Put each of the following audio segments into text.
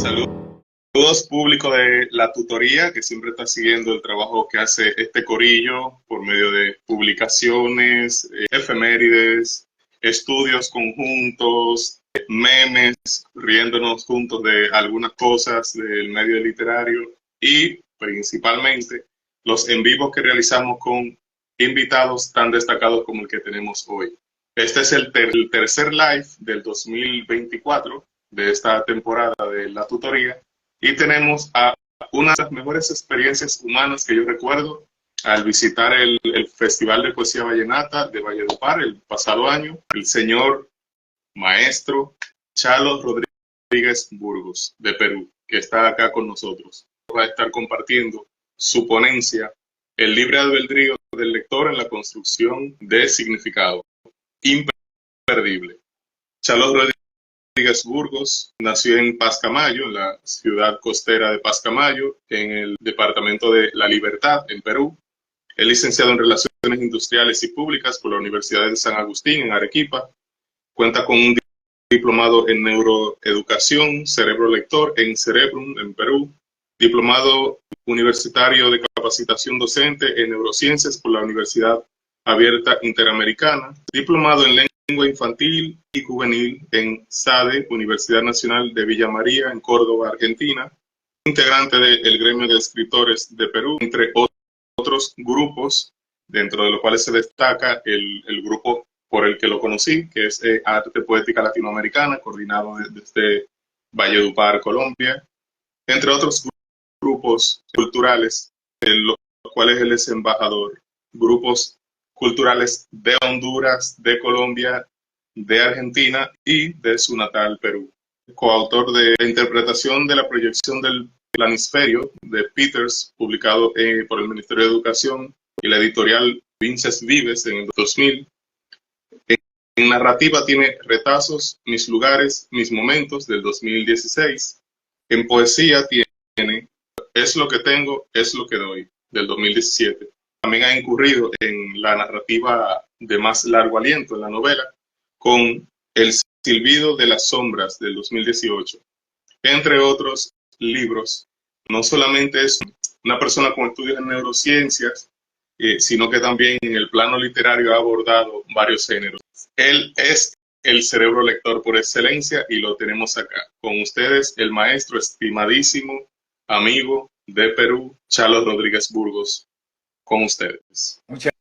Saludos público de la tutoría que siempre está siguiendo el trabajo que hace este corillo por medio de publicaciones, efemérides, estudios conjuntos, memes, riéndonos juntos de algunas cosas del medio literario y principalmente los en vivos que realizamos con invitados tan destacados como el que tenemos hoy. Este es el tercer live del 2024 de esta temporada de la tutoría y tenemos a una de las mejores experiencias humanas que yo recuerdo al visitar el Festival de Poesía Vallenata de Valledupar el pasado año, el señor maestro Chalo Rodríguez Burgos de Perú, que está acá con nosotros. Va a estar compartiendo su ponencia, El libre albedrío del lector en la construcción de significado. Imperdible. Chalo Rodríguez Burgos nació en Pascamayo, en la ciudad costera de Pascamayo, en el departamento de La Libertad, en Perú. Es licenciado en Relaciones Industriales y Públicas por la Universidad de San Agustín, en Arequipa. Cuenta con un diplomado en Neuroeducación, Cerebro Lector, en Cerebrum, en Perú. Diplomado universitario de capacitación docente en Neurociencias por la Universidad Abierta Interamericana. Diplomado en Lengua Infantil y Juvenil en SADE, Universidad Nacional de Villa María, en Córdoba, Argentina. Integrante del Gremio de Escritores de Perú, entre otros grupos, dentro de los cuales se destaca el grupo por el que lo conocí, que es Arte Poética Latinoamericana, coordinado desde Valledupar, Colombia, entre otros grupos culturales, de los cuales él es embajador, grupos culturales de Honduras, de Colombia, de Argentina y de su natal Perú. Coautor de la interpretación de la proyección del planisferio de Peters, publicado por el Ministerio de Educación y la editorial Vinces Vives en el 2000. En narrativa tiene Retazos, Mis lugares, mis momentos, del 2016. En poesía tiene Es lo que tengo, es lo que doy, del 2017. También ha incurrido en la narrativa de más largo aliento, en la novela, con El silbido de las sombras, del 2018. Entre otros libros, no solamente es una persona con estudios en neurociencias, sino que también en el plano literario ha abordado varios géneros. Él es el cerebro lector por excelencia y lo tenemos acá. Con ustedes, el maestro estimadísimo, amigo de Perú, Chalo Rodríguez Burgos. Con ustedes. Muchas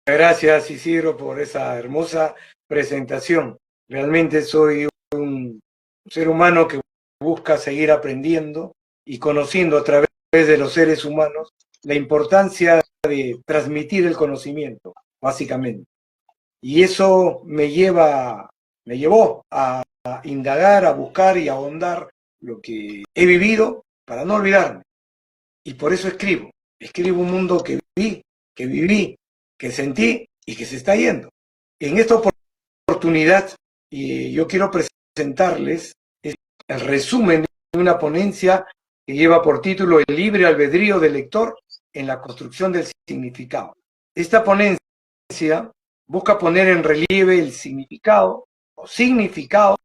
gracias, Isidro, por esa hermosa presentación. Realmente soy un ser humano que busca seguir aprendiendo y conociendo a través de los seres humanos la importancia de transmitir el conocimiento, básicamente. Y eso me llevó a indagar, a buscar y a ahondar lo que he vivido para no olvidarme. Y por eso escribo. Escribo un mundo que vi, que viví, que sentí y que se está yendo. En esta oportunidad, yo quiero presentarles el resumen de una ponencia que lleva por título El libre albedrío del lector en la construcción del significado. Esta ponencia busca poner en relieve el significado o significados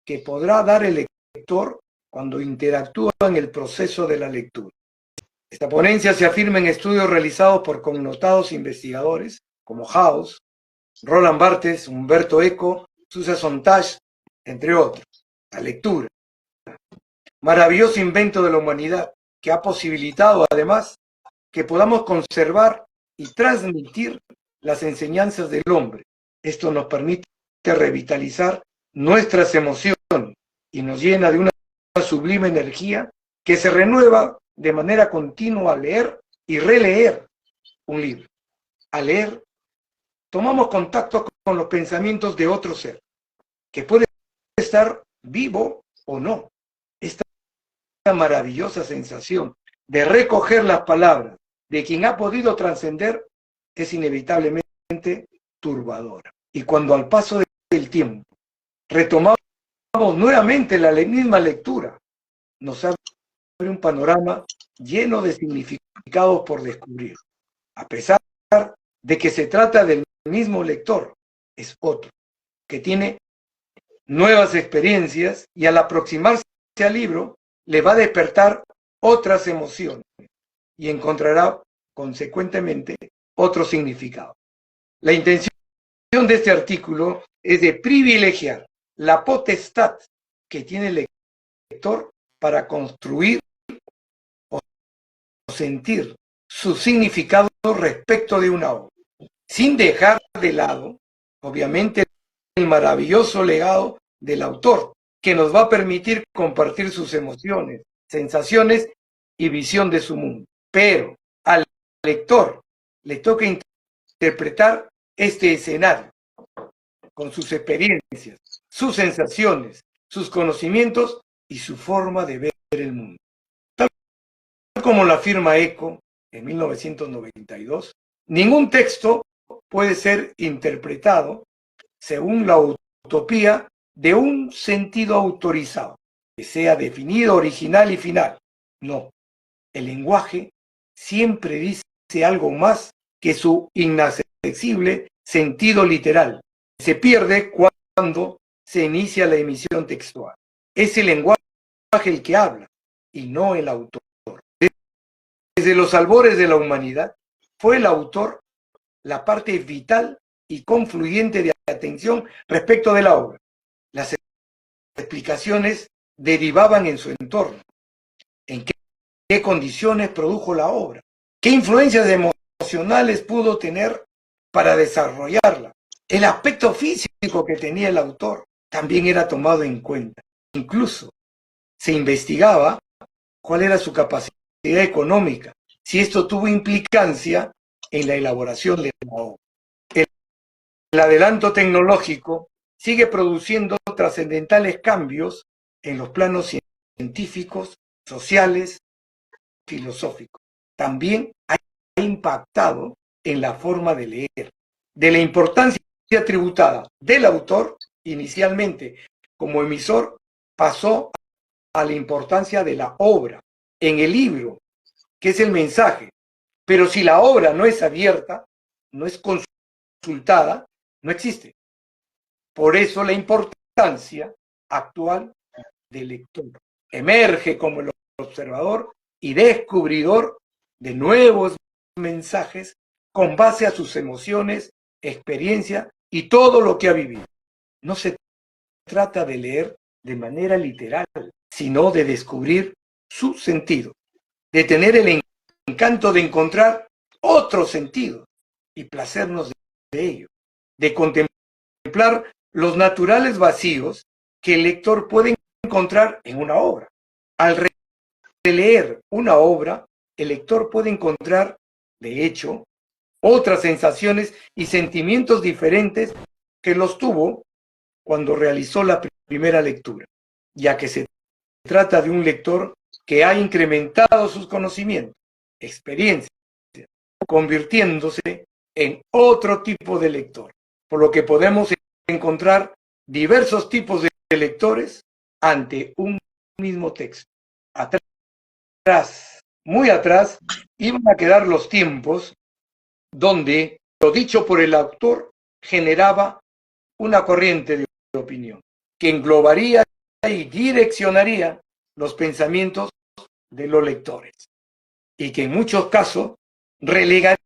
que podrá dar el lector cuando interactúa en el proceso de la lectura. Esta ponencia se afirma en estudios realizados por connotados investigadores como House, Roland Barthes, Humberto Eco, Susan Sontag, entre otros. La lectura. Maravilloso invento de la humanidad que ha posibilitado además que podamos conservar y transmitir las enseñanzas del hombre. Esto nos permite revitalizar nuestras emociones y nos llena de una sublime energía que se renueva de manera continua al leer y releer un libro. Al leer, tomamos contacto con los pensamientos de otro ser, que puede estar vivo o no. Esta maravillosa sensación de recoger las palabras de quien ha podido trascender es inevitablemente turbadora. Y cuando al paso del tiempo retomamos nuevamente la misma lectura, nos abre un panorama lleno de significados por descubrir. A pesar de que se trata del mismo lector, es otro, que tiene nuevas experiencias y al aproximarse al libro le va a despertar otras emociones y encontrará consecuentemente otro significado. La intención de este artículo es de privilegiar la potestad que tiene el lector para construir o sentir su significado respecto de una obra, sin dejar de lado, obviamente, el maravilloso legado del autor, que nos va a permitir compartir sus emociones, sensaciones y visión de su mundo. Pero al lector le toca interpretar este escenario con sus experiencias, sus sensaciones, sus conocimientos y su forma de ver el mundo. Tal como lo afirma Eco en 1992, ningún texto puede ser interpretado según la utopía de un sentido autorizado, que sea definido, original y final. No, el lenguaje siempre dice algo más que su inaccesible sentido literal. Se pierde cuando se inicia la emisión textual. Es el lenguaje el que habla y no el autor. Desde los albores de la humanidad, fue el autor la parte vital y confluyente de atención respecto de la obra. Las explicaciones derivaban en su entorno, en qué condiciones produjo la obra, qué influencias emocionales pudo tener para desarrollarla. El aspecto físico que tenía el autor también era tomado en cuenta. Incluso se investigaba cuál era su capacidad económica, si esto tuvo implicancia en la elaboración de la obra. El adelanto tecnológico sigue produciendo trascendentales cambios en los planos científicos, sociales, filosóficos. También ha impactado en la forma de leer, de la importancia tributada del autor inicialmente como emisor, pasó a la importancia de la obra en el libro, que es el mensaje. Pero si la obra no es abierta, no es consultada, no existe. Por eso la importancia actual del lector. Emerge como el observador y descubridor de nuevos mensajes con base a sus emociones, experiencia y todo lo que ha vivido. No se trata de leer de manera literal, sino de descubrir su sentido, de tener el encanto de encontrar otro sentido y placernos de ello, de contemplar los naturales vacíos que el lector puede encontrar en una obra. Al releer una obra, el lector puede encontrar, de hecho, otras sensaciones y sentimientos diferentes que los tuvo cuando realizó la primera lectura, ya que se trata de un lector que ha incrementado sus conocimientos, experiencias, convirtiéndose en otro tipo de lector, por lo que podemos encontrar diversos tipos de lectores ante un mismo texto. Atrás, muy atrás, iban a quedar los tiempos donde lo dicho por el autor generaba una corriente de opinión que englobaría y direccionaría los pensamientos de los lectores y que en muchos casos relegaría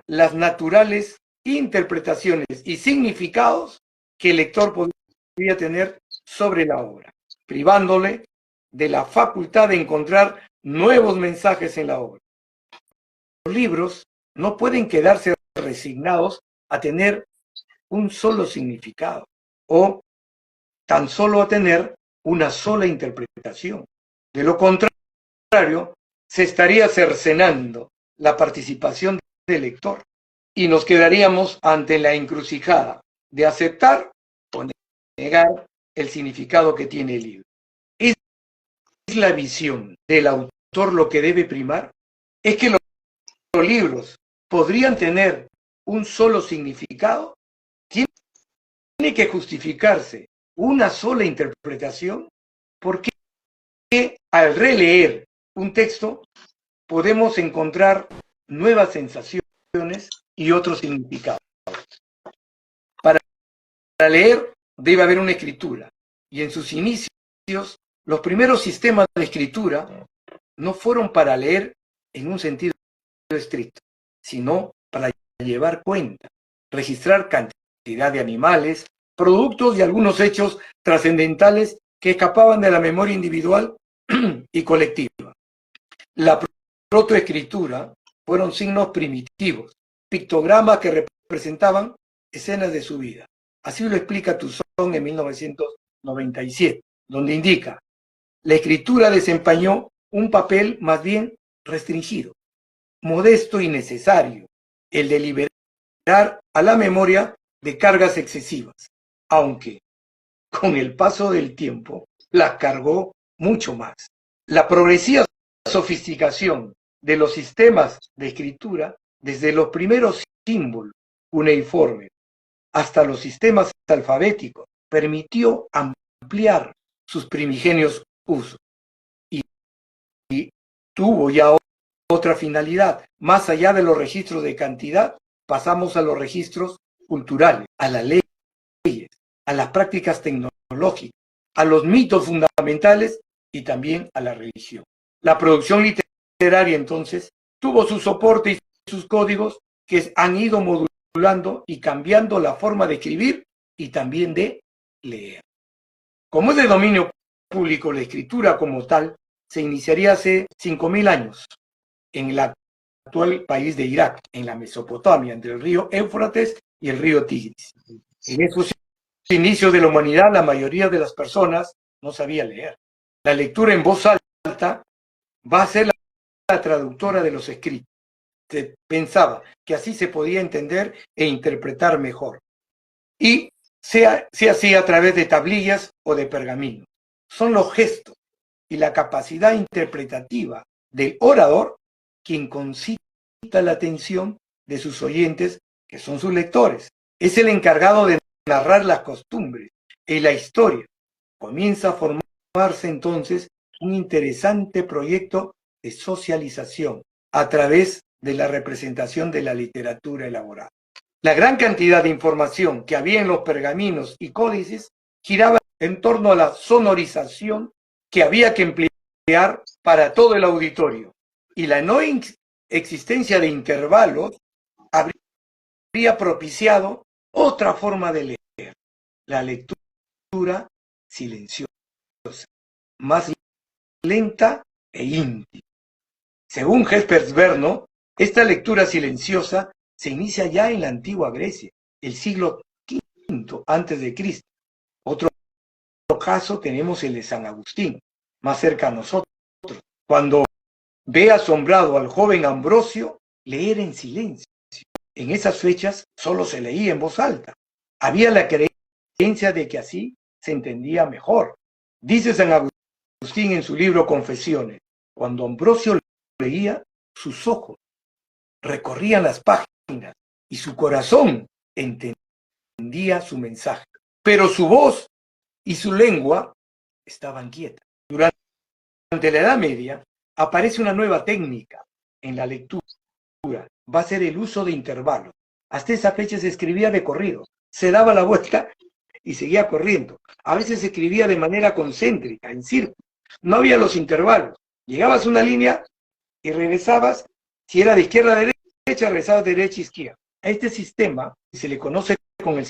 las naturales interpretaciones y significados que el lector podría tener sobre la obra, privándole de la facultad de encontrar nuevos mensajes en la obra. Los libros no pueden quedarse resignados a tener un solo significado o tan solo a tener una sola interpretación. De lo contrario, se estaría cercenando la participación del lector y nos quedaríamos ante la encrucijada de aceptar o negar el significado que tiene el libro. ¿Es la visión del autor lo que debe primar? ¿Es que los libros podrían tener un solo significado? ¿Tiene que justificarse una sola interpretación? ¿Por qué al releer un texto podemos encontrar nuevas sensaciones y otros significados? Para leer debe haber una escritura y en sus inicios Los primeros sistemas de escritura no fueron para leer en un sentido estricto, sino para llevar cuenta, registrar cantidad de animales, productos y algunos hechos trascendentales que escapaban de la memoria individual y colectiva. La protoescritura fueron signos primitivos, pictogramas que representaban escenas de su vida. Así lo explica Toussaint en 1997, donde indica: la escritura desempeñó un papel más bien restringido, modesto y necesario, el de liberar a la memoria de cargas excesivas, aunque con el paso del tiempo las cargó mucho más. La progresiva sofisticación de los sistemas de escritura, desde los primeros símbolos cuneiformes hasta los sistemas alfabéticos, permitió ampliar sus primigenios usos y tuvo ya otra finalidad. Más allá de los registros de cantidad, pasamos a los registros culturales, a las leyes, a las prácticas tecnológicas, a los mitos fundamentales y también a la religión. La producción literaria, entonces, tuvo su soporte y sus códigos que han ido modulando y cambiando la forma de escribir y también de leer. Como es de dominio público, la escritura como tal se iniciaría hace 5.000 años en el actual país de Irak, en la Mesopotamia, entre el río Éufrates y el río Tigris. En esos inicios de la humanidad, la mayoría de las personas no sabía leer. La lectura en voz alta va a ser la traductora de los escritos. Se pensaba que así se podía entender e interpretar mejor. Y se hacía a través de tablillas o de pergaminos. Son los gestos y la capacidad interpretativa del orador quien concita la atención de sus oyentes, que son sus lectores. Es el encargado de narrar las costumbres y la historia. Comienza a formarse entonces un interesante proyecto de socialización a través de la representación de la literatura elaborada. La gran cantidad de información que había en los pergaminos y códices giraba en torno a la sonorización que había que emplear para todo el auditorio, y la no existencia de intervalos habría propiciado otra forma de leer, la lectura silenciosa, más lenta e íntima. Según Jespers Verno, esta lectura silenciosa se inicia ya en la antigua Grecia, el siglo V antes de Cristo. Otro caso tenemos el de San Agustín, más cerca a nosotros, cuando ve asombrado al joven Ambrosio leer en silencio. En esas fechas solo se leía en voz alta. Había la creencia de que así se entendía mejor. Dice San Agustín en su libro Confesiones: cuando Ambrosio leía, sus ojos recorrían las páginas y su corazón entendía su mensaje, pero su voz y su lengua estaban quietas. Durante la Edad Media aparece una nueva técnica en la lectura. Va a ser el uso de intervalos. Hasta esa fecha se escribía de corrido, se daba la vuelta y seguía corriendo. A veces se escribía de manera concéntrica, en círculo. No había los intervalos. Llegabas a una línea y regresabas. Si era de izquierda a derecha, regresabas de derecha a izquierda. A este sistema se le conoce con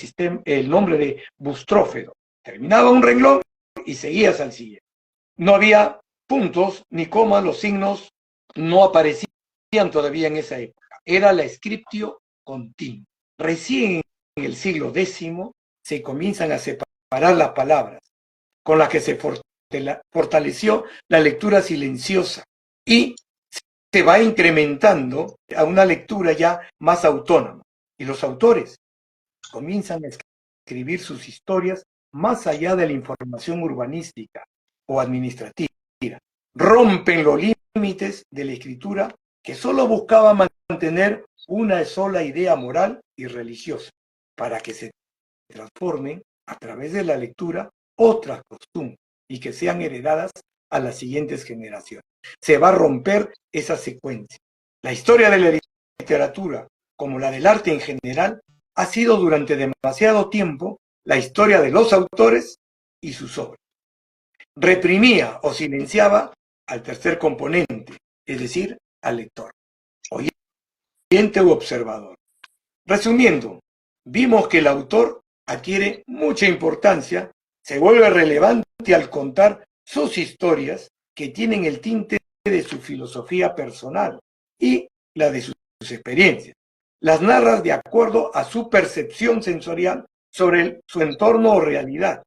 el nombre de bustrófedo. Terminaba un renglón y seguías al siguiente. No había puntos ni comas, los signos no aparecían todavía en esa época. Era la scriptio continua. Recién en el siglo X se comienzan a separar las palabras, con las que se fortaleció la lectura silenciosa y se va incrementando a una lectura ya más autónoma. Y los autores comienzan a escribir sus historias más allá de la información urbanística o administrativa. Rompen los límites de la escritura que solo buscaba mantener una sola idea moral y religiosa, para que se transformen a través de la lectura otras costumbres y que sean heredadas a las siguientes generaciones. Se va a romper esa secuencia. La historia de la literatura, como la del arte en general, ha sido durante demasiado tiempo la historia de los autores y sus obras. reprimía o silenciaba al tercer componente, es decir, al lector, oyente u observador. Resumiendo, vimos que el autor adquiere mucha importancia, se vuelve relevante al contar sus historias que tienen el tinte de su filosofía personal y la de sus experiencias. Las narra de acuerdo a su percepción sensorial sobre su entorno o realidad.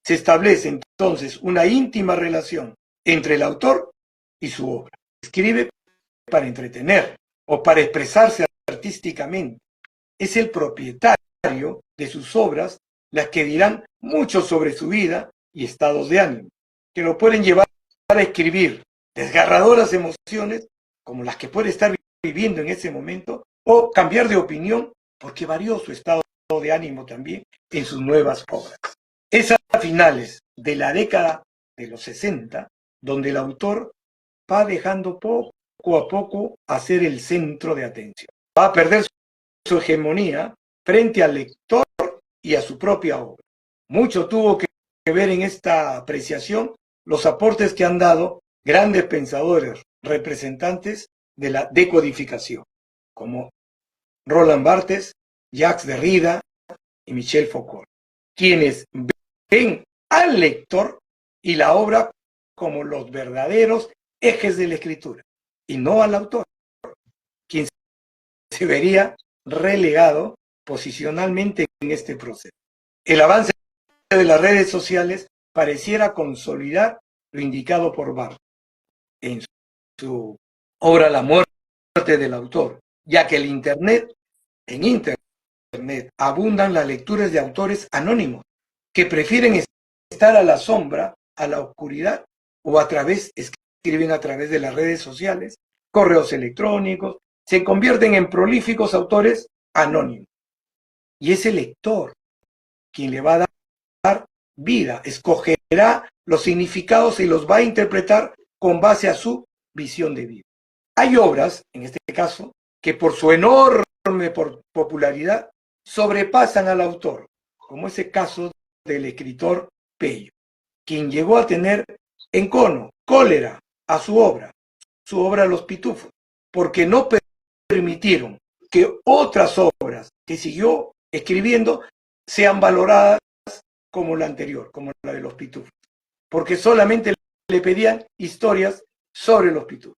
Se establece entonces una íntima relación entre el autor y su obra. Escribe para entretener o para expresarse artísticamente. Es el propietario de sus obras las que dirán mucho sobre su vida y estados de ánimo, que lo pueden llevar a escribir desgarradoras emociones como las que puede estar viviendo en ese momento, o cambiar de opinión porque varió su estado de ánimo también en sus nuevas obras. Es a finales de la década de los 60 donde el autor va dejando poco a poco a ser el centro de atención. Va a perder su hegemonía frente al lector y a su propia obra. Mucho tuvo que ver en esta apreciación los aportes que han dado grandes pensadores, representantes de la decodificación, como Roland Barthes, Jacques Derrida y Michel Foucault, quienes ven al lector y la obra como los verdaderos ejes de la escritura, y no al autor, quien se vería relegado posicionalmente en este proceso. El avance de las redes sociales pareciera consolidar lo indicado por Barthes en su obra La muerte del autor, ya que en Internet abundan las lecturas de autores anónimos que prefieren estar a la sombra, a la oscuridad, o escriben a través de las redes sociales, correos electrónicos, se convierten en prolíficos autores anónimos. Y es el lector quien le va a dar vida, escogerá los significados y los va a interpretar con base a su visión de vida. Hay obras, en este caso, que por su enorme popularidad sobrepasan al autor, como ese caso del escritor Pello, quien llegó a tener encono, cólera a su obra Los Pitufos, porque no permitieron que otras obras que siguió escribiendo sean valoradas como la anterior, como la de Los Pitufos, porque solamente le pedían historias sobre los pitufos.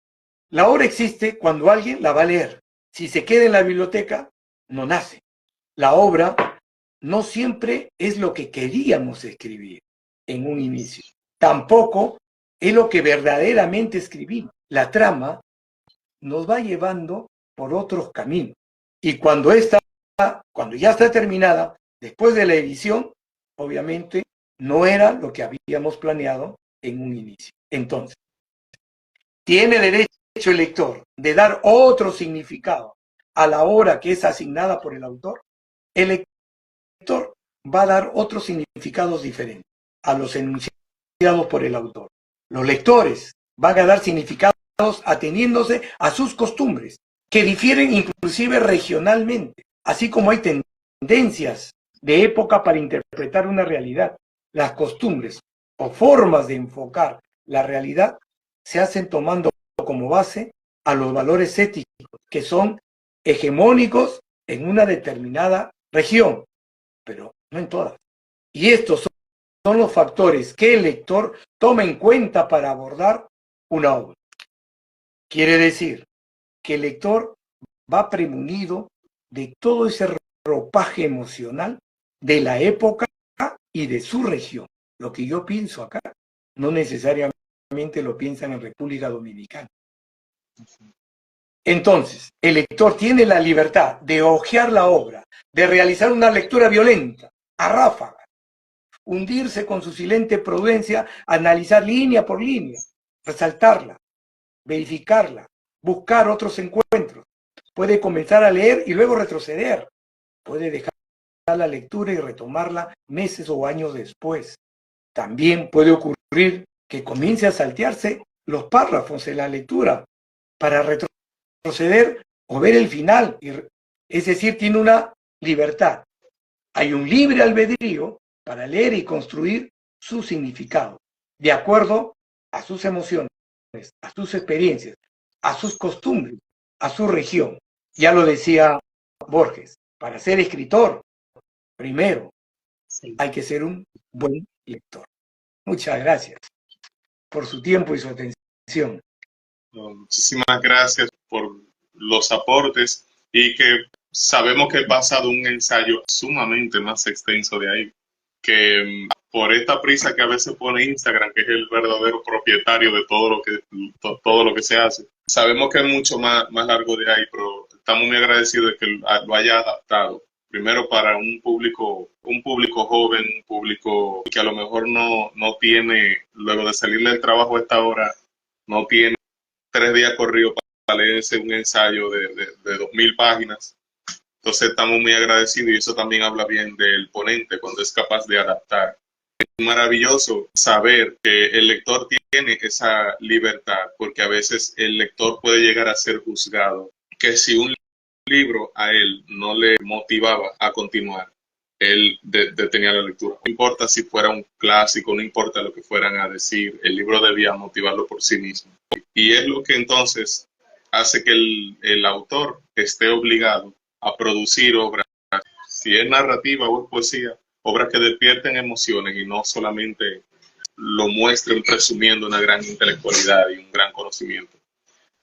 La obra existe cuando alguien la va a leer. Si se queda en la biblioteca, no nace. La obra no siempre es lo que queríamos escribir en un inicio. Tampoco es lo que verdaderamente escribimos. La trama nos va llevando por otros caminos. Y cuando ya está terminada, después de la edición, obviamente no era lo que habíamos planeado en un inicio. Entonces, tiene derecho el lector de dar otro significado a la obra que es asignada por el autor. El lector va a dar otros significados diferentes a los enunciados por el autor. Los lectores van a dar significados ateniéndose a sus costumbres, que difieren inclusive regionalmente, así como hay tendencias de época para interpretar una realidad. Las costumbres o formas de enfocar la realidad se hacen tomando como base a los valores éticos que son hegemónicos en una determinada región, pero no en todas. Y estos son los factores que el lector toma en cuenta para abordar una obra. Quiere decir que el lector va premunido de todo ese ropaje emocional de la época y de su región. Lo que yo pienso acá, no necesariamente lo piensan en República Dominicana. Entonces, el lector tiene la libertad de hojear la obra, de realizar una lectura violenta, a ráfaga, hundirse con su silente prudencia, analizar línea por línea, resaltarla, verificarla, buscar otros encuentros. Puede comenzar a leer y luego retroceder. Puede dejar la lectura y retomarla meses o años después. También puede ocurrir que comience a saltearse los párrafos en la lectura para retroceder o ver el final. Es decir, tiene una libertad. Hay un libre albedrío para leer y construir su significado. de acuerdo a sus emociones, a sus experiencias, a sus costumbres, a su región. Ya lo decía Borges, para ser escritor, primero hay que ser un buen lector. Muchas gracias por su tiempo y su atención. Muchísimas gracias por los aportes y que sabemos que he pasado un ensayo sumamente más extenso de ahí, que por esta prisa que a veces pone Instagram, que es el verdadero propietario de todo lo que se hace, sabemos que es mucho más largo de ahí, pero estamos muy agradecidos de que lo haya adaptado. Primero para un público joven, un público que a lo mejor no tiene, luego de salir del trabajo a esta hora, no tiene 3 días corridos para leerse un ensayo de 2000 páginas. Entonces estamos muy agradecidos y eso también habla bien del ponente cuando es capaz de adaptar. Es maravilloso saber que el lector tiene esa libertad, porque a veces el lector puede llegar a ser juzgado, que si un libro a él no le motivaba a continuar, él detenía la lectura. No importa si fuera un clásico, no importa lo que fueran a decir, el libro debía motivarlo por sí mismo. Y es lo que entonces hace que el autor esté obligado a producir obras, si es narrativa o es poesía, obras que despierten emociones y no solamente lo muestren presumiendo una gran intelectualidad y un gran conocimiento.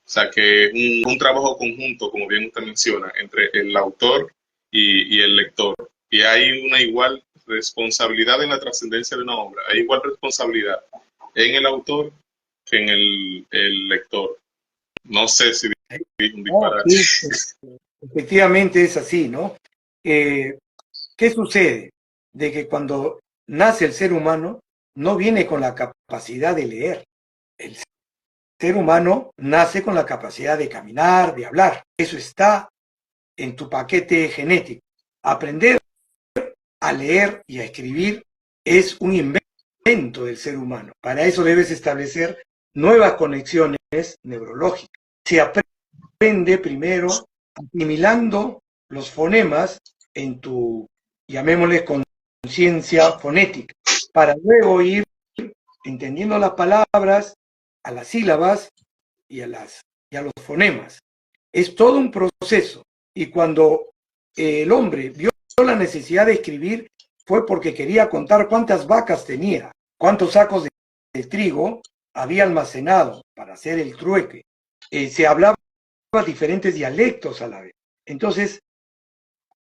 O sea que es un trabajo conjunto, como bien usted menciona, entre el autor y el lector. Y hay una igual responsabilidad en la trascendencia de una obra, hay igual responsabilidad en el autor que en el lector. No sé si dije un disparate. Sí, efectivamente es así, ¿no? ¿Qué sucede? De que cuando nace el ser humano, no viene con la capacidad de leer. El ser humano nace con la capacidad de caminar, de hablar. Eso está en tu paquete genético. Aprender a leer y a escribir es un invento del ser humano. Para eso debes establecer nuevas conexiones neurológicas. Se aprende primero asimilando los fonemas en tu, llamémosle, conciencia fonética, para luego ir entendiendo las palabras, a las sílabas y a los fonemas. Es todo un proceso. Y cuando el hombre vio la necesidad de escribir, fue porque quería contar cuántas vacas tenía, cuántos sacos de trigo había almacenado para hacer el trueque. Se hablaba diferentes dialectos a la vez. Entonces,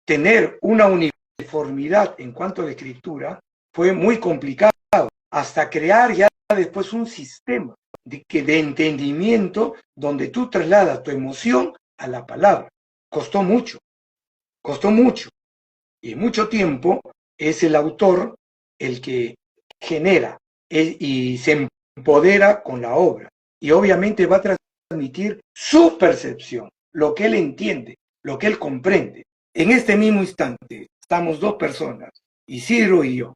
tener una uniformidad en cuanto a la escritura fue muy complicado, hasta crear ya después un sistema de entendimiento donde tú trasladas tu emoción a la palabra. Costó mucho, y mucho tiempo es el autor el que genera y se empodera con la obra, y obviamente va a transmitir su percepción, lo que él entiende, lo que él comprende. En este mismo instante estamos dos personas, Isidro y yo,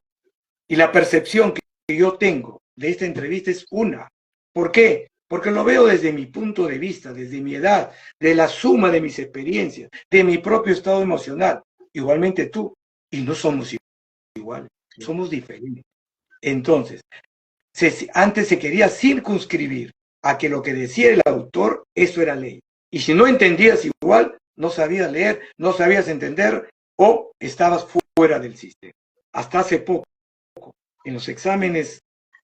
y la percepción que yo tengo de esta entrevista es una. ¿Por qué? Porque lo veo desde mi punto de vista, desde mi edad, de la suma de mis experiencias, de mi propio estado emocional. Igualmente tú, y no somos iguales, somos diferentes. Entonces, antes se quería circunscribir a que lo que decía el autor, eso era ley. Y si no entendías igual, no sabías leer, no sabías entender o estabas fuera del sistema. Hasta hace poco, en los exámenes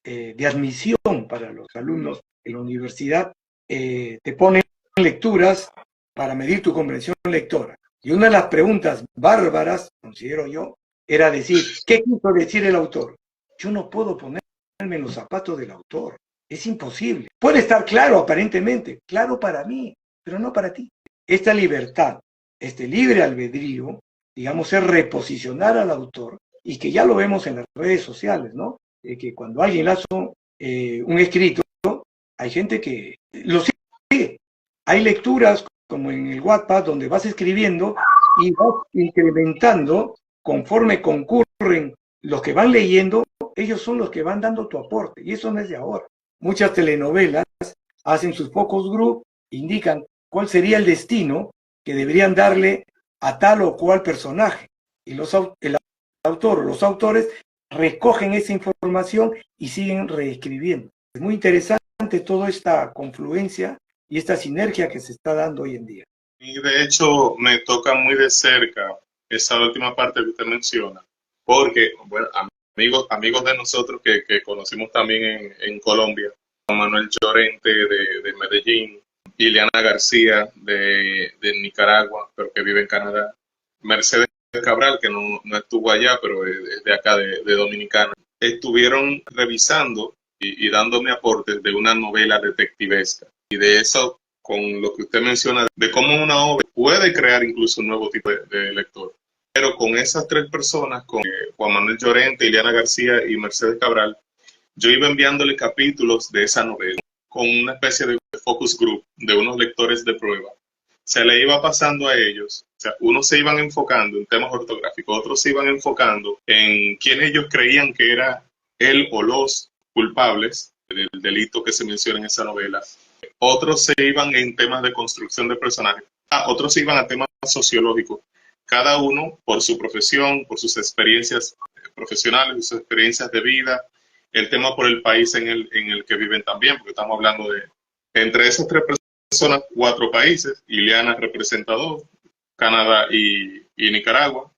de admisión para los alumnos en la universidad, te ponen lecturas para medir tu comprensión lectora. Y una de las preguntas bárbaras, considero yo, era decir, ¿qué quiso decir el autor? Yo no puedo ponerme en los zapatos del autor. Es imposible. Puede estar claro aparentemente, claro para mí, pero no para ti. Esta libertad, este libre albedrío, digamos, es reposicionar al autor, y que ya lo vemos en las redes sociales, ¿no? Que cuando alguien hace un escrito, hay gente que lo sigue. Hay lecturas como en el Wattpad donde vas escribiendo y vas incrementando conforme concurren los que van leyendo, ellos son los que van dando tu aporte, y eso no es de ahora. Muchas telenovelas hacen sus focus group, indican cuál sería el destino que deberían darle a tal o cual personaje, y el autor o los autores recogen esa información y siguen reescribiendo. Es muy interesante toda esta confluencia y esta sinergia que se está dando hoy en día. Y de hecho me toca muy de cerca esa última parte que usted menciona, porque, bueno, amigos de nosotros que conocimos también en Colombia, Manuel Llorente de Medellín, Ileana García de Nicaragua, pero que vive en Canadá, Mercedes Cabral, que no estuvo allá, pero es de acá, de Dominicana, estuvieron revisando y dándome aportes de una novela detectivesca. Y de eso, con lo que usted menciona, de cómo una obra puede crear incluso un nuevo tipo de lector. Pero con esas tres personas, con Juan Manuel Llorente, Ileana García y Mercedes Cabral, yo iba enviándole capítulos de esa novela con una especie de focus group de unos lectores de prueba. Se le iba pasando a ellos, o sea, unos se iban enfocando en temas ortográficos, otros se iban enfocando en quién ellos creían que era él o los culpables del delito que se menciona en esa novela. Otros se iban en temas de construcción de personajes. Otros se iban a temas sociológicos. Cada uno por su profesión, por sus experiencias profesionales, sus experiencias de vida, el tema por el país en el que viven también, porque estamos hablando de, entre esas tres personas, 4 países. Ileana representa 2, Canadá y Nicaragua.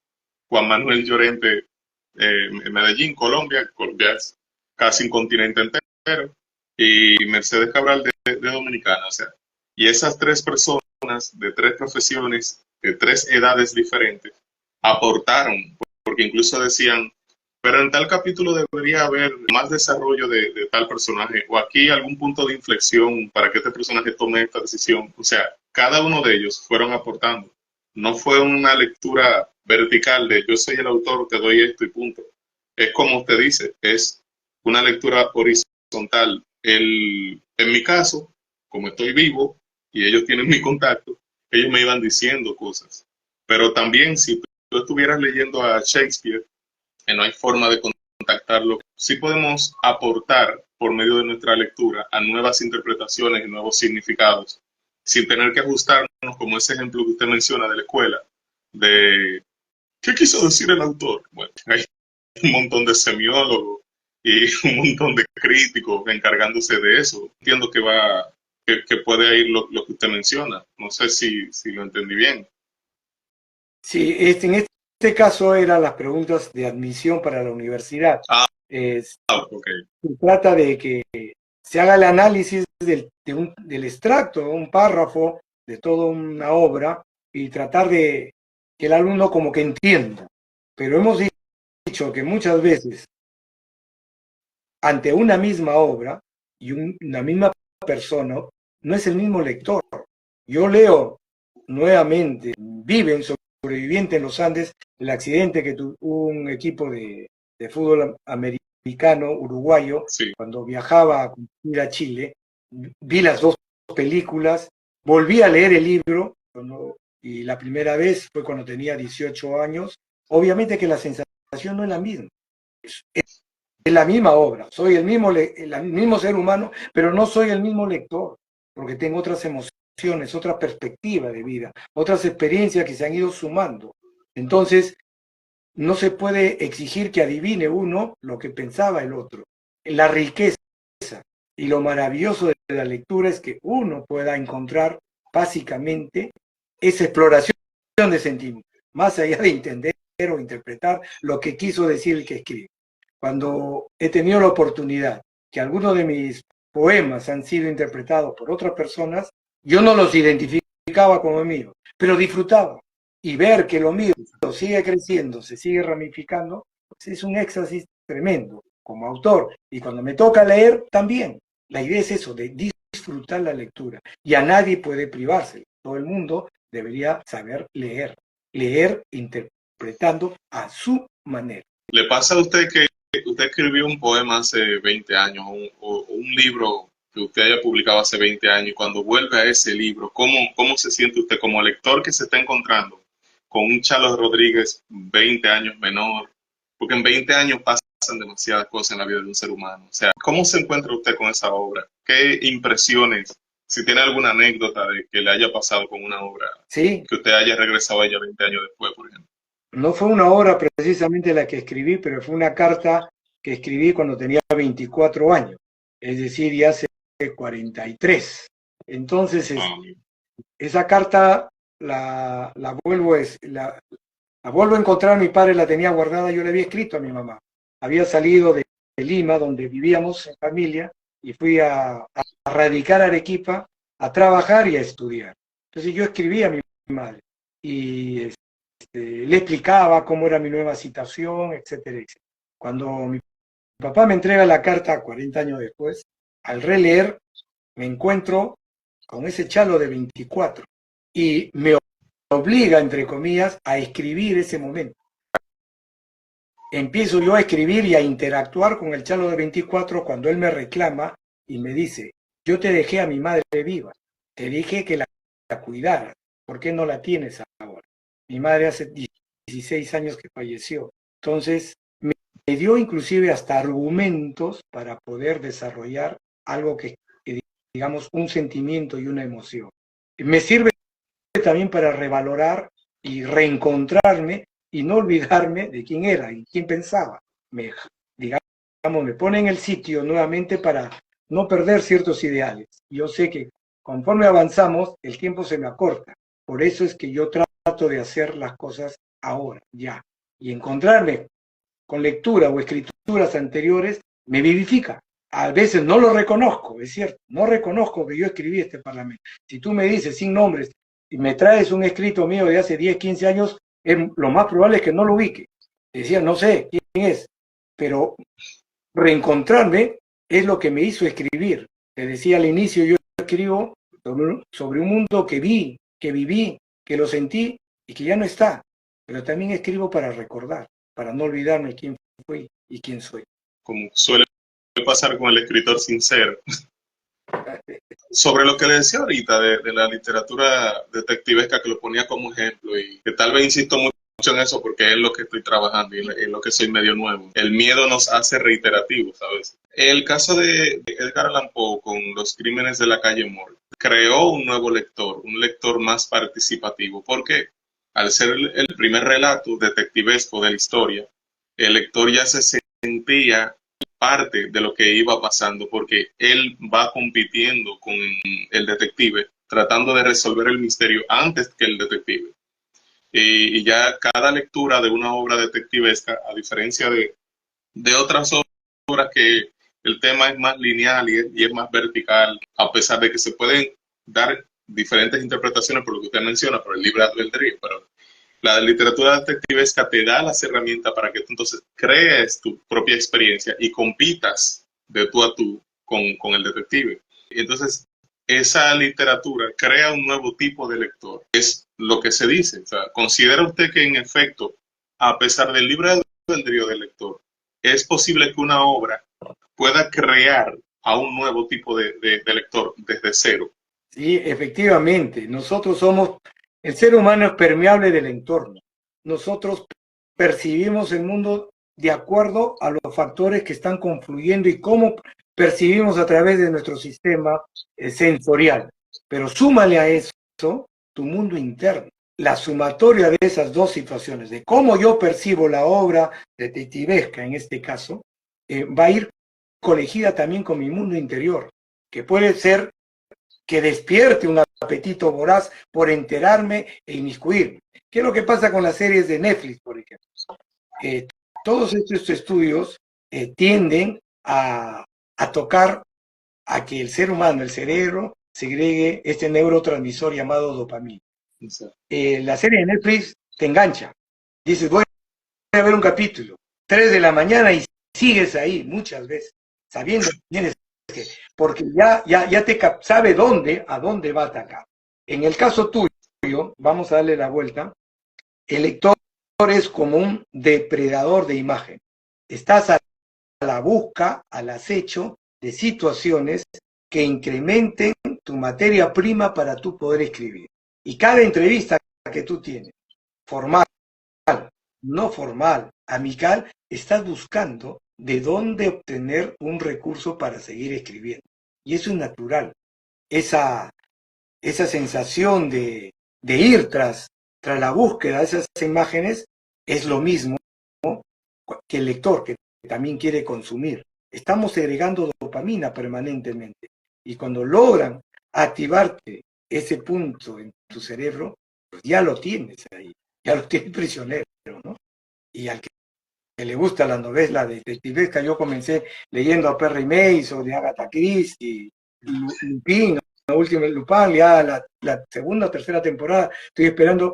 Juan Manuel Llorente, Medellín, Colombia. Colombia es casi un continente entero. Y Mercedes Cabral de Dominicana. O sea, y esas 3 personas de 3 profesiones, de 3 edades diferentes, aportaron, porque incluso decían, pero en tal capítulo debería haber más desarrollo de tal personaje, o aquí algún punto de inflexión para que este personaje tome esta decisión. O sea, cada uno de ellos fueron aportando. No fue una lectura vertical de yo soy el autor, te doy esto y punto. Es como usted dice, es una lectura horizontal. En mi caso, como estoy vivo y ellos tienen mi contacto, ellos me iban diciendo cosas. Pero también si tú estuvieras leyendo a Shakespeare, no hay forma de contactarlo. Sí podemos aportar por medio de nuestra lectura a nuevas interpretaciones y nuevos significados, sin tener que ajustarnos, como ese ejemplo que usted menciona de la escuela, de ¿qué quiso decir el autor? Bueno, hay un montón de semiólogos y un montón de críticos encargándose de eso. Entiendo que puede ir lo que usted menciona. No sé si lo entendí bien. Sí, en este caso eran las preguntas de admisión para la universidad. Ah, Es- ok. Se trata de que se haga el análisis del extracto, un párrafo de toda una obra y tratar de que el alumno como que entienda. Pero hemos dicho que muchas veces ante una misma obra y una misma persona no es el mismo lector. Yo leo nuevamente Viven, sobreviviente en los Andes, el accidente que tuvo un equipo de fútbol americano uruguayo Sí. cuando viajaba a competir a Chile. Vi las 2 películas, volví a leer el libro y la primera vez fue cuando tenía 18 años. Obviamente que la sensación no es la misma. Es la misma obra, soy el mismo ser humano, pero no soy el mismo lector, porque tengo otras emociones, otra perspectiva de vida, otras experiencias que se han ido sumando. Entonces, no se puede exigir que adivine uno lo que pensaba el otro. La riqueza y lo maravilloso de la lectura es que uno pueda encontrar básicamente esa exploración de sentimientos, más allá de entender o interpretar lo que quiso decir el que escribe. Cuando he tenido la oportunidad que algunos de mis poemas han sido interpretados por otras personas, yo no los identificaba como míos, pero disfrutaba. Y ver que lo mío sigue creciendo, se sigue ramificando, pues es un éxtasis tremendo como autor. Y cuando me toca leer, también. La idea es eso, de disfrutar la lectura. Y a nadie puede privarse. Todo el mundo debería saber leer interpretando a su manera. ¿Le pasa a usted que usted escribió un poema hace 20 años o un libro que usted haya publicado hace 20 años y cuando vuelve a ese libro, cómo se siente usted como lector que se está encontrando con un Charles Rodríguez 20 años menor? Porque en 20 años pasan demasiadas cosas en la vida de un ser humano. O sea, ¿cómo se encuentra usted con esa obra? ¿Qué impresiones? Si tiene alguna anécdota de que le haya pasado con una obra Sí, que usted haya regresado a ella 20 años después, por ejemplo. No fue una obra precisamente la que escribí, pero fue una carta que escribí cuando tenía 24 años, es decir, ya hace 43. Entonces, Ah, esa carta la vuelvo a encontrar, mi padre la tenía guardada, yo le había escrito a mi mamá. Había salido de Lima, donde vivíamos en familia, y fui a radicar a Arequipa, a trabajar y a estudiar. Entonces yo escribí a mi madre y le explicaba cómo era mi nueva situación, etcétera, etcétera. Cuando mi papá me entrega la carta 40 años después, al releer me encuentro con ese chalo de 24 y me obliga, entre comillas, a escribir ese momento. Empiezo yo a escribir y a interactuar con el chalo de 24 cuando él me reclama y me dice, yo te dejé a mi madre viva, te dije que la cuidaras, ¿por qué no la tienes ahora? Mi madre hace 16 años que falleció. Entonces, me dio inclusive hasta argumentos para poder desarrollar algo que digamos, un sentimiento y una emoción. Me sirve también para revalorar y reencontrarme y no olvidarme de quién era y quién pensaba. Digamos, me pone en el sitio nuevamente para no perder ciertos ideales. Yo sé que conforme avanzamos, el tiempo se me acorta. Por eso es que yo trato de hacer las cosas ahora, ya. Y encontrarme con lectura o escrituras anteriores me vivifica. A veces no lo reconozco, es cierto, no reconozco que yo escribí este parlamento. Si tú me dices sin nombres y me traes un escrito mío de hace 10, 15 años, lo más probable es que no lo ubique. Decía, no sé quién es, pero reencontrarme es lo que me hizo escribir. Te decía al inicio, yo escribo sobre un mundo que vi, que viví, que lo sentí y que ya no está. Pero también escribo para recordar, para no olvidarme quién fui y quién soy. como suele pasar con el escritor sincero. Sobre lo que le decía ahorita de la literatura detectivesca, que lo ponía como ejemplo, y que tal vez insisto mucho en eso porque es lo que estoy trabajando y es lo que soy medio nuevo. El miedo nos hace reiterativos, ¿sabes? El caso de Edgar Allan Poe con Los crímenes de la calle Morgue creó un nuevo lector, un lector más participativo, porque al ser el primer relato detectivesco de la historia, el lector ya se sentía parte de lo que iba pasando, porque él va compitiendo con el detective, tratando de resolver el misterio antes que el detective. Y ya cada lectura de una obra detectivesca, a diferencia de otras obras que el tema es más lineal y es más vertical, a pesar de que se pueden dar diferentes interpretaciones por lo que usted menciona, por el libre albedrío, pero la literatura detectivesca te da las herramientas para que tú entonces crees tu propia experiencia y compitas de tú a tú con el detective. Y entonces, esa literatura crea un nuevo tipo de lector. Es lo que se dice. O sea, ¿considera usted que en efecto, a pesar del libre albedrío del lector, es posible que una obra pueda crear a un nuevo tipo de lector desde cero? Sí, efectivamente, el ser humano es permeable del entorno. Nosotros percibimos el mundo de acuerdo a los factores que están confluyendo y cómo percibimos a través de nuestro sistema sensorial. Pero súmale a eso tu mundo interno. La sumatoria de esas dos situaciones, de cómo yo percibo la obra detectivesca en este caso, va a ir colegida también con mi mundo interior, que puede ser que despierte un apetito voraz por enterarme e inmiscuirme. ¿Qué es lo que pasa con las series de Netflix, por ejemplo? Todos estos estudios tienden a tocar a que el ser humano, el cerebro, segregue este neurotransmisor llamado dopamina. La serie de Netflix te engancha. Dices, voy a ver un capítulo, 3 de la mañana y sigues ahí muchas veces, sabiendo que tienes que, porque ya te sabe a dónde va a atacar. En el caso tuyo, vamos a darle la vuelta, el lector es como un depredador de imagen. Estás a la busca, al acecho de situaciones que incrementen tu materia prima para tú poder escribir. Y cada entrevista que tú tienes, formal, no formal, amical, estás buscando de dónde obtener un recurso para seguir escribiendo. Y eso es natural. Esa sensación de ir tras la búsqueda de esas imágenes es lo mismo que el lector, que también quiere consumir. Estamos segregando dopamina permanentemente. Y cuando logran activarte ese punto en tu cerebro, pues ya lo tienes ahí, ya lo tienes prisionero, ¿no? Y al que le gusta la novela detectivesca, yo comencé leyendo a Perry Mason, de Agatha Christie, Lupin, la última Lupin, ya la segunda o tercera temporada, estoy esperando,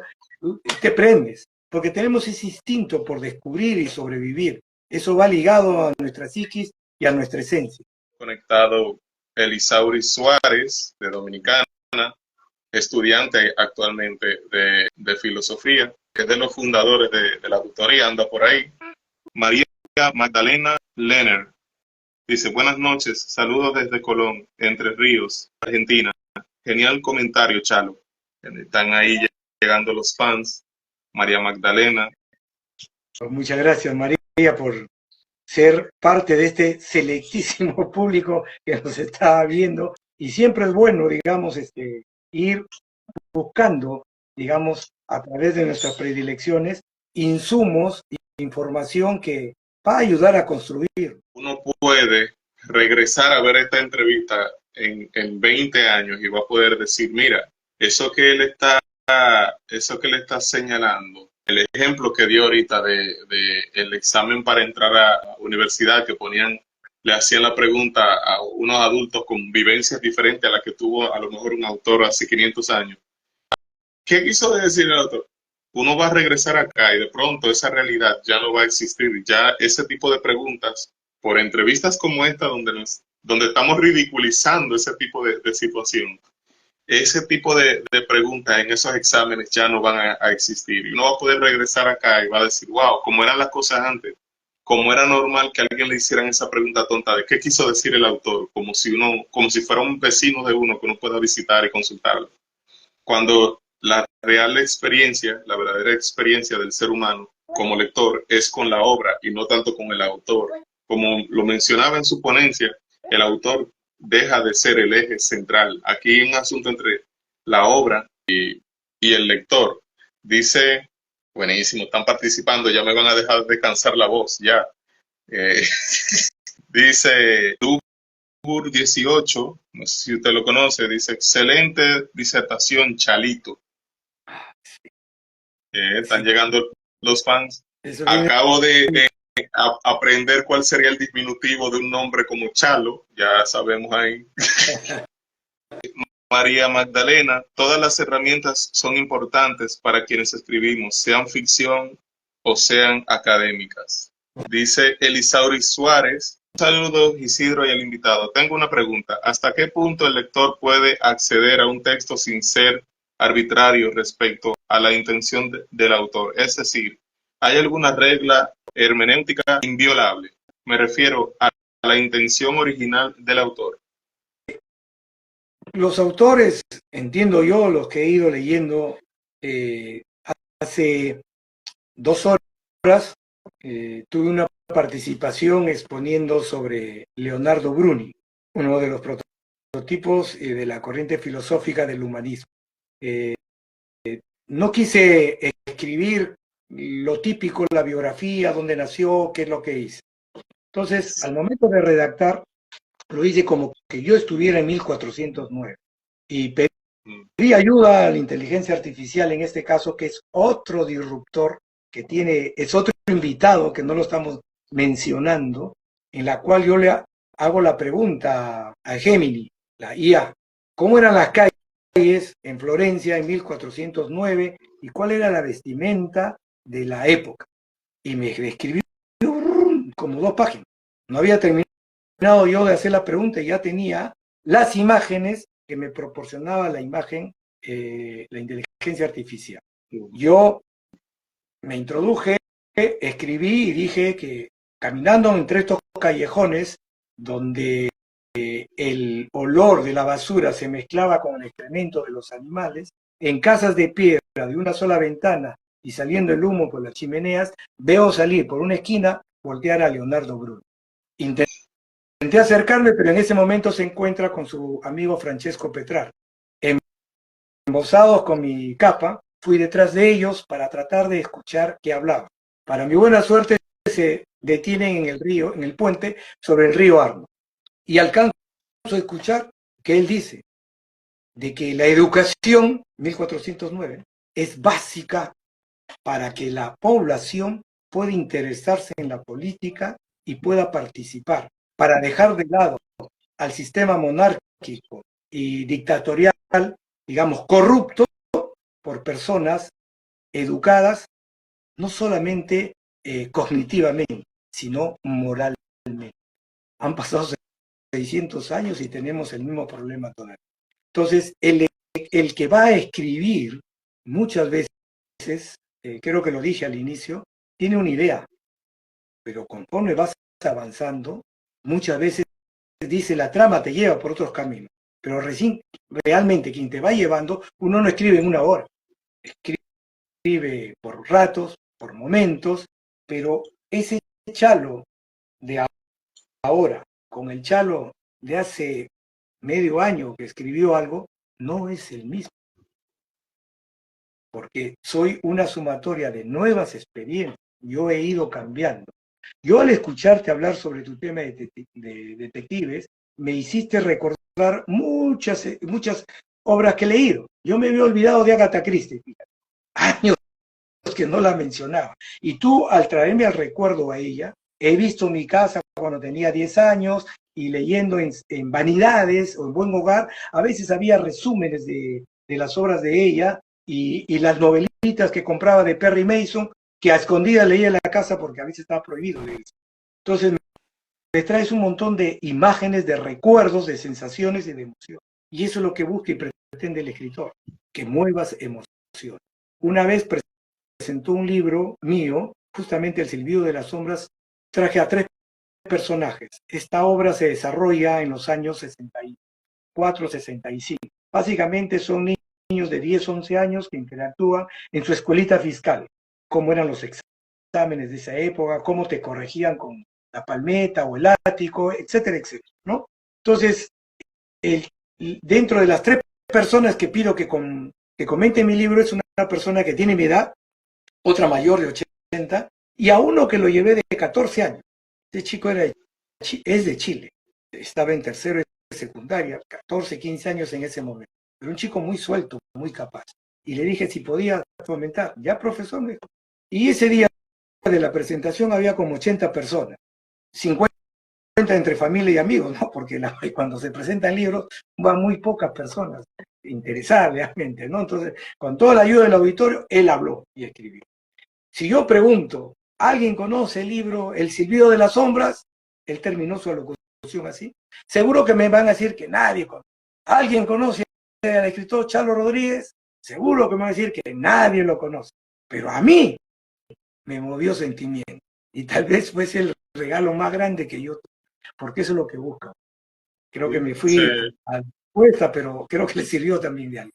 te prendes, porque tenemos ese instinto por descubrir y sobrevivir. Eso va ligado a nuestra psiquis y a nuestra esencia. Conectado Elisauri Suárez, de Dominicana, estudiante actualmente de filosofía, que es de los fundadores de la tutoría, anda por ahí. María Magdalena Lenner dice, buenas noches, saludos desde Colón, Entre Ríos, Argentina. Genial comentario, Chalo. Están ahí llegando los fans. María Magdalena. Pues muchas gracias, María, por ser parte de este selectísimo público que nos está viendo. Y siempre es bueno, digamos, ir buscando, digamos, a través de nuestras predilecciones, insumos e información que va a ayudar a construir. Uno puede regresar a ver esta entrevista en 20 años y va a poder decir, mira, eso que él está señalando, el ejemplo que dio ahorita de el examen para entrar a la universidad, que le hacían la pregunta a unos adultos con vivencias diferentes a las que tuvo a lo mejor un autor hace 500 años. ¿Qué quiso decir el autor? Uno va a regresar acá y de pronto esa realidad ya no va a existir. Ya ese tipo de preguntas, por entrevistas como esta, donde estamos ridiculizando ese tipo de situación, ese tipo de preguntas en esos exámenes ya no van a existir. Y uno va a poder regresar acá y va a decir, wow, cómo eran las cosas antes, cómo era normal que a alguien le hicieran esa pregunta tonta de qué quiso decir el autor, como si fuera un vecino de uno que uno pueda visitar y consultarlo. Cuando la real experiencia, la verdadera experiencia del ser humano como lector es con la obra y no tanto con el autor. Como lo mencionaba en su ponencia, el autor deja de ser el eje central. Aquí hay un asunto entre la obra y el lector. Dice, buenísimo, están participando, ya me van a dejar descansar la voz, ya. Dice, 18, no sé si usted lo conoce, dice, excelente disertación, Chalito. Están llegando los fans. Acabo de aprender cuál sería el diminutivo de un nombre como Chalo, ya sabemos ahí. María Magdalena, todas las herramientas son importantes para quienes escribimos, sean ficción o sean académicas. Dice Elisauri Suárez, saludos Isidro y al invitado. Tengo una pregunta, ¿hasta qué punto el lector puede acceder a un texto sin ser arbitrario respecto a la intención del autor? Es decir, ¿hay alguna regla hermenéutica inviolable? Me refiero a la intención original del autor. Los autores, entiendo yo, los que he ido leyendo hace 2 horas, tuve una participación exponiendo sobre Leonardo Bruni, uno de los prototipos de la corriente filosófica del humanismo. No quise escribir lo típico, la biografía, dónde nació, qué es lo que hice. Entonces, al momento de redactar, lo hice como que yo estuviera en 1409 y pedí ayuda a la inteligencia artificial en este caso, que es otro disruptor que es otro invitado que no lo estamos mencionando, en la cual yo le hago la pregunta a Gemini, la IA, ¿cómo eran las calles en Florencia en 1409 y cuál era la vestimenta de la época? Y me escribió como 2 páginas. No había terminado yo de hacer la pregunta y ya tenía las imágenes que me proporcionaba la imagen, la inteligencia artificial. Yo me introduje, escribí y dije que caminando entre estos callejones donde el olor de la basura se mezclaba con el excremento de los animales, en casas de piedra de una sola ventana y saliendo el humo por las chimeneas, veo salir por una esquina, voltear a Leonardo Bruni. Intenté acercarme, pero en ese momento se encuentra con su amigo Francesco Petrar. Embosados con mi capa, fui detrás de ellos para tratar de escuchar qué hablaba. Para mi buena suerte se detienen en el río, en el puente sobre el río Arno. Y alcanzo a escuchar que él dice de que la educación, 1409, es básica para que la población pueda interesarse en la política y pueda participar, para dejar de lado al sistema monárquico y dictatorial, digamos, corrupto por personas educadas, no solamente cognitivamente, sino moralmente. Han pasado 600 años y tenemos el mismo problema todavía. Entonces, el que va a escribir muchas veces, creo que lo dije al inicio, tiene una idea, pero conforme vas avanzando, muchas veces dice la trama te lleva por otros caminos, pero realmente quien te va llevando, uno no escribe en una hora, escribe por ratos, por momentos, pero ese Chalo de ahora con el Chalo de hace medio año que escribió algo, no es el mismo, porque soy una sumatoria de nuevas experiencias, yo he ido cambiando. Yo al escucharte hablar sobre tu tema de detectives, me hiciste recordar muchas obras que he leído. Yo me había olvidado de Agatha Christie, años que no la mencionaba. Y tú, al traerme al recuerdo a ella, he visto mi casa cuando tenía 10 años y leyendo en Vanidades o en Buen Hogar, a veces había resúmenes de las obras de ella y las novelitas que compraba de Perry Mason, que a escondidas leía en la casa porque a veces estaba prohibido leer. Entonces me traes un montón de imágenes, de recuerdos, de sensaciones y de emociones. Y eso es lo que busca y pretende el escritor, que muevas emociones. Una vez presentó un libro mío, justamente El silbido de las sombras, traje a 3 personajes. Esta obra se desarrolla en los años 64, 65. Básicamente son niños de 10, 11 años que interactúan en su escuelita fiscal, cómo eran los exámenes de esa época, cómo te corregían con la palmeta o el ático, etcétera, etcétera, ¿no? Entonces, dentro de las 3 personas que pido que comenten mi libro, es una persona que tiene mi edad, otra mayor de 80, y a uno que lo llevé de 14 años. Este chico es de Chile, estaba en tercero de secundaria, 14, 15 años en ese momento, pero un chico muy suelto, muy capaz. Y le dije si podía comentar. Ya, profesor, me dijo. Y ese día de la presentación había como 80 personas, 50 entre familia y amigos, ¿no? Porque cuando se presentan libros van muy pocas personas interesadas realmente, ¿no? Entonces, con toda la ayuda del auditorio, él habló y escribió. Si yo pregunto, ¿alguien conoce el libro El silbido de las sombras? Él terminó su alocución así. Seguro que me van a decir que nadie conoce. ¿Alguien conoce al escritor Chalo Rodríguez? Seguro que me van a decir que nadie lo conoce. Pero a mí me movió sentimiento. Y tal vez fuese el regalo más grande que yo tuve, porque eso es lo que busco. Creo que me fui a la puesta, pero creo que le sirvió también de algo.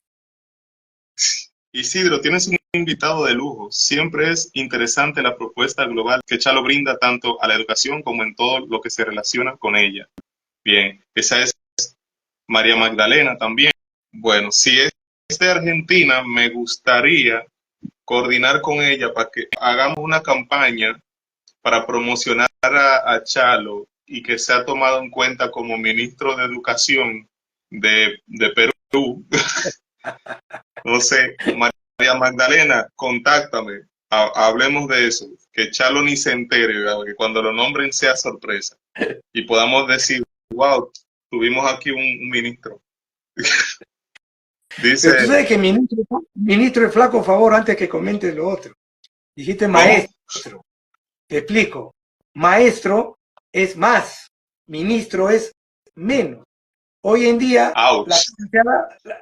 Isidro, tienes un invitado de lujo. Siempre es interesante la propuesta global que Chalo brinda tanto a la educación como en todo lo que se relaciona con ella. Bien, esa es María Magdalena también. Bueno, si es de Argentina, me gustaría coordinar con ella para que hagamos una campaña para promocionar a Chalo y que sea tomado en cuenta como ministro de Educación de Perú. No sé, María Magdalena, contáctame, hablemos de eso, que Chalo ni se entere, ¿verdad? Que cuando lo nombren sea sorpresa y podamos decir, wow, tuvimos aquí un ministro. Dice, pero tú sabes que ministro es flaco favor antes que comentes lo otro. Dijiste ¿cómo? maestro. Te explico. Maestro es más, ministro es menos. Hoy en día, Ouch.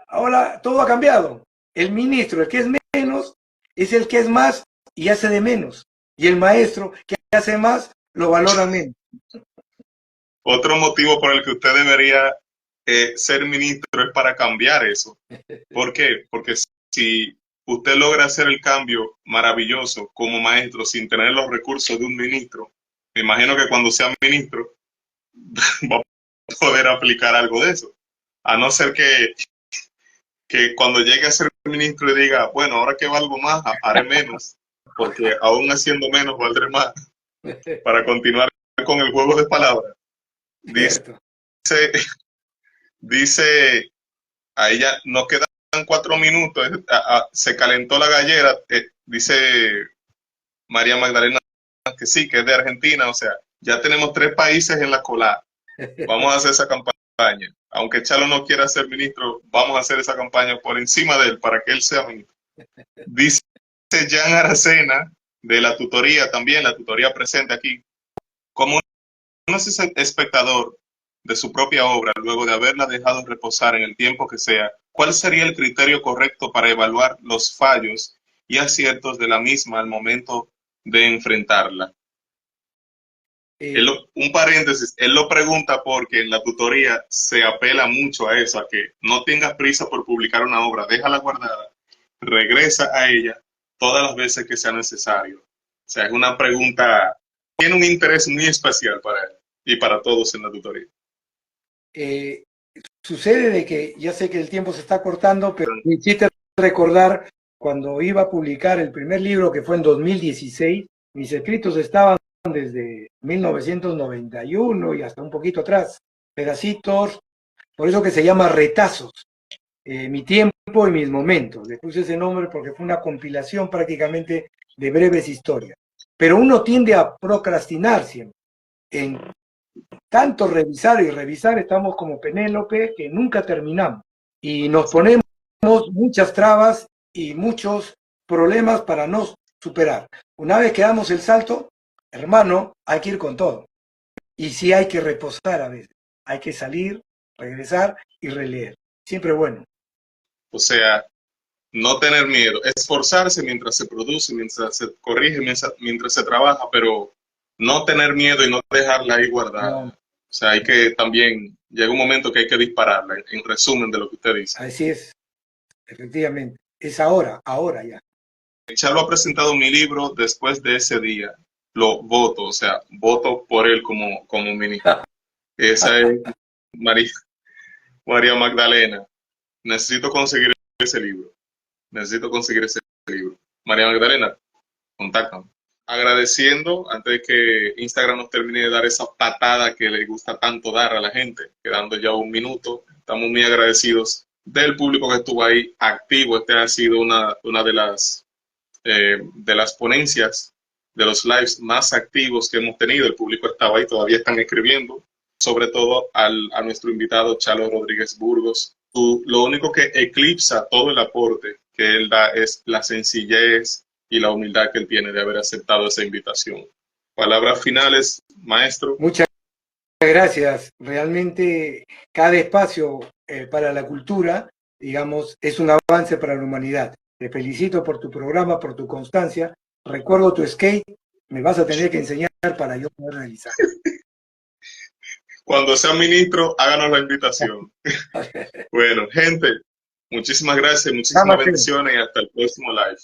ahora todo ha cambiado. El ministro, el que es menos, es el que es más y hace de menos. Y el maestro, que hace más, lo valoran menos. Otro motivo por el que usted debería ser ministro es para cambiar eso. ¿Por qué? Porque si usted logra hacer el cambio maravilloso como maestro sin tener los recursos de un ministro, me imagino que cuando sea ministro va a poder aplicar algo de eso. A no ser que cuando llegue a ser ministro y diga, bueno, ahora que valgo más, haré menos. porque aún haciendo menos valdré más, para continuar con el juego de palabras. Dice, Cierto. dice, ahí ya nos quedan 4 minutos, se calentó la gallera, dice María Magdalena que sí, que es de Argentina, o sea, ya tenemos 3 países en la cola. Vamos a hacer esa campaña. Aunque Chalo no quiera ser ministro, vamos a hacer esa campaña por encima de él para que él sea ministro. Dice Jan Aracena de la tutoría también, la tutoría presente aquí, como uno es espectador de su propia obra, luego de haberla dejado reposar en el tiempo que sea, ¿cuál sería el criterio correcto para evaluar los fallos y aciertos de la misma al momento de enfrentarla? Un paréntesis, él lo pregunta porque en la tutoría se apela mucho a eso, a que no tengas prisa por publicar una obra, déjala guardada, regresa a ella todas las veces que sea necesario. O sea, es una pregunta, tiene un interés muy especial para él y para todos en la tutoría. Sucede de que ya sé que el tiempo se está cortando, pero me hiciste recordar cuando iba a publicar el primer libro, que fue en 2016, mis escritos estaban desde 1991 y hasta un poquito atrás, pedacitos, por eso que se llama Retazos, mi tiempo y mis momentos. Le puse ese nombre porque fue una compilación prácticamente de breves historias. Pero uno tiende a procrastinar siempre. En tanto revisar y revisar, estamos como Penélope, que nunca terminamos. Y nos ponemos muchas trabas y muchos problemas para no superar. Una vez que damos el salto, hermano, hay que ir con todo. Y sí hay que reposar a veces. Hay que salir, regresar y releer. Siempre bueno. O sea, no tener miedo, esforzarse mientras se produce, mientras se corrige, mientras se trabaja, pero no tener miedo y no dejarla ahí guardada. No. O sea, hay que también, llega un momento que hay que dispararla, en resumen de lo que usted dice. Así es, efectivamente. Es ahora ya. Chalo ha presentado mi libro después de ese día. Lo voto, o sea, voto por él como ministro. Esa es María Magdalena. Necesito conseguir ese libro. Necesito conseguir ese libro. María Magdalena, contáctame. Agradeciendo, antes de que Instagram nos termine de dar esa patada que le gusta tanto dar a la gente, quedando ya un minuto, estamos muy agradecidos del público que estuvo ahí activo. Este ha sido una de las ponencias, de los lives más activos que hemos tenido. El público estaba ahí, todavía están escribiendo, sobre todo a nuestro invitado Chalo Rodríguez Burgos. Lo único que eclipsa todo el aporte que él da es la sencillez y la humildad que él tiene de haber aceptado esa invitación. Palabras finales, maestro. Muchas gracias. Realmente cada espacio para la cultura, digamos, es un avance para la humanidad. Te felicito por tu programa, por tu constancia. Recuerdo tu skate, me vas a tener que enseñar para yo poder realizar. Cuando sea ministro, háganos la invitación. Bueno, gente, muchísimas gracias, muchísimas bendiciones y hasta el próximo live.